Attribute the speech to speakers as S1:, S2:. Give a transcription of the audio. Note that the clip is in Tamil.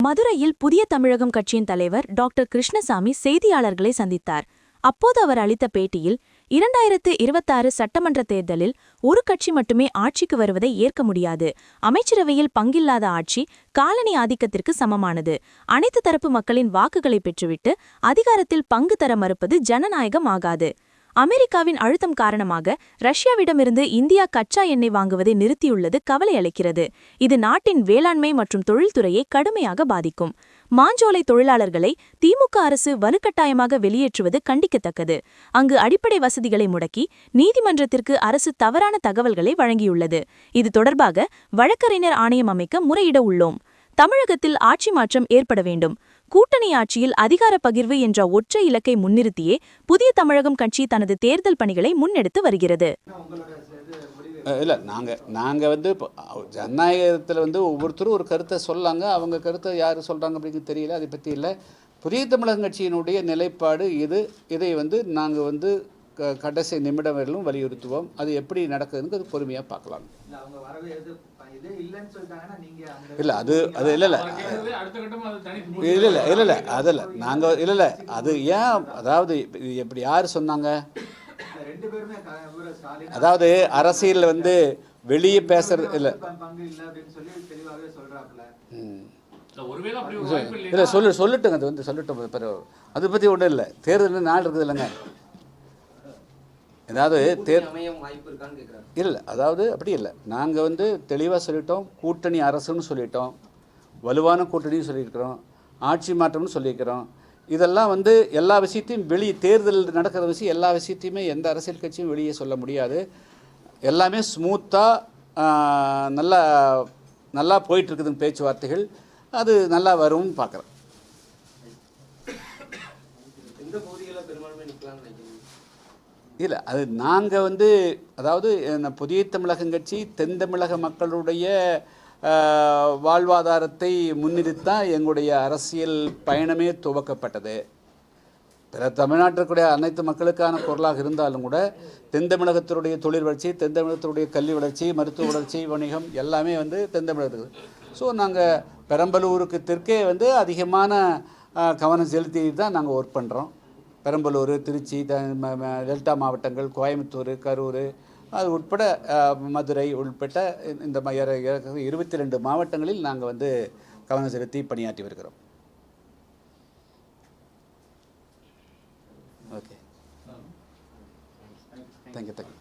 S1: மதுரையில் புதிய தமிழகம் கட்சியின் தலைவர் டாக்டர் கிருஷ்ணசாமி செய்தியாளர்களை சந்தித்தார். அப்போது அவர் அளித்த பேட்டியில் 2026 சட்டமன்ற தேர்தலில் ஒரு கட்சி மட்டுமே ஆட்சிக்கு வருவதை ஏற்க முடியாது. அமைச்சரவையில் பங்கில்லாத ஆட்சி காலனி ஆதிக்கத்திற்கு சமமானது. அனைத்து தரப்பு மக்களின் வாக்குகளை பெற்றுவிட்டு அதிகாரத்தில் பங்கு தர மறுப்பது ஜனநாயகம் ஆகாது. அமெரிக்காவின் அழுத்தம் காரணமாக ரஷ்யாவிடமிருந்து இந்தியா கச்சா எண்ணெய் வாங்குவதை நிறுத்தியுள்ளது கவலை அளிக்கிறது. இது நாட்டின் வேளாண்மை மற்றும் தொழில்துறையை கடுமையாக பாதிக்கும். மாஞ்சோலை தொழிலாளர்களை திமுக அரசு வலுக்கட்டாயமாக வெளியேற்றுவது கண்டிக்கத்தக்கது. அங்கு அடிப்படை வசதிகளை முடக்கி நீதிமன்றத்திற்கு அரசு தவறான தகவல்களை வழங்கியுள்ளது. இது தொடர்பாக வழக்கறிஞர் ஆணையம் அமைக்க முறையிட உள்ளோம். தமிழகத்தில் ஆட்சி மாற்றம் ஏற்பட வேண்டும். கூட்டணி ஆட்சியில் அதிகார பகிர்வு என்ற ஒற்றை இலக்கை முன்னிறுத்தியே புதிய தமிழகம் கட்சி தனது தேர்தல் பணிகளை முன்னெடுத்து வருகிறது.
S2: இல்லை நாங்கள் ஜனநாயகத்தில் ஒவ்வொருத்தரும் ஒரு கருத்தை சொல்லாங்க. அவங்க கருத்தை யார் சொல்கிறாங்க அப்படிங்கிறது தெரியல. அதை பற்றி இல்லை. புதிய தமிழகம் கட்சியினுடைய நிலைப்பாடு இதை நாங்கள் கடைசி நிமிடம் வரையிலும் வலியுறுத்துவோம். அது எப்படி நடக்குதுன்னு அது பொறுமையாக பார்க்கலாம். இல்லை அது இல்லை அதில் நாங்கள் இல்லை அது ஏன் அதாவது எப்படி யார் சொன்னாங்க? அதாவது அரசியலில் வெளியே பேசுறது இல்லை. இல்லை சொல்லட்டுங்க. அது சொல்லட்டும். பிறகு அதை பற்றி ஒன்றும் இல்லை. தேர்தல் நாள் இருக்குது இல்லைங்க. ஏதாவது இல்லை அதாவது அப்படி இல்லை. நாங்கள் தெளிவாக சொல்லிட்டோம். கூட்டணி அரசுன்னு சொல்லிட்டோம். வலுவான கூட்டணியும் சொல்லியிருக்கிறோம். ஆட்சி மாற்றம்னு சொல்லியிருக்கிறோம். இதெல்லாம் எல்லா விஷயத்தையும் வெளியே தேர்தல் நடக்கிற விஷயம் எல்லா விஷயத்தையுமே எந்த அரசியல் கட்சியும் வெளியே சொல்ல முடியாது. எல்லாமே ஸ்மூத்தாக நல்லா போயிட்டுருக்குதுன்னு பேச்சுவார்த்தைகள். அது நல்லா வரும்னு பார்க்குறேன். இல்லை அது நாங்கள் அதாவது புதிய தமிழகம் கட்சி தென் தமிழக மக்களுடைய வாழ்வாதாரத்தை முன்னிறுத்தான் எங்களுடைய அரசியல் பயணமே துவக்கப்பட்டது. பிற தமிழ்நாட்டிற்குடைய அனைத்து மக்களுக்கான குரலாக இருந்தாலும் கூட தென் தமிழகத்தினுடைய தொழில் வளர்ச்சி, தென் தமிழகத்தினுடைய கல்வி வளர்ச்சி, மருத்துவ வளர்ச்சி, வணிகம் எல்லாமே தென் தமிழகத்துக்கு. ஸோ நாங்கள் பெரம்பலூருக்கு தெற்கே அதிகமான கவனம் செலுத்தி தான் நாங்கள் ஒர்க் பண்ணுறோம். பெரம்பலூர், திருச்சி, டெல்டா மாவட்டங்கள், கோயம்புத்தூர், கரூர், அது உட்பட மதுரை உள்பட்ட இந்த 22 மாவட்டங்களில் நாங்கள் கவனம் செலுத்தி பணியாற்றி வருகிறோம். Okay, thank you.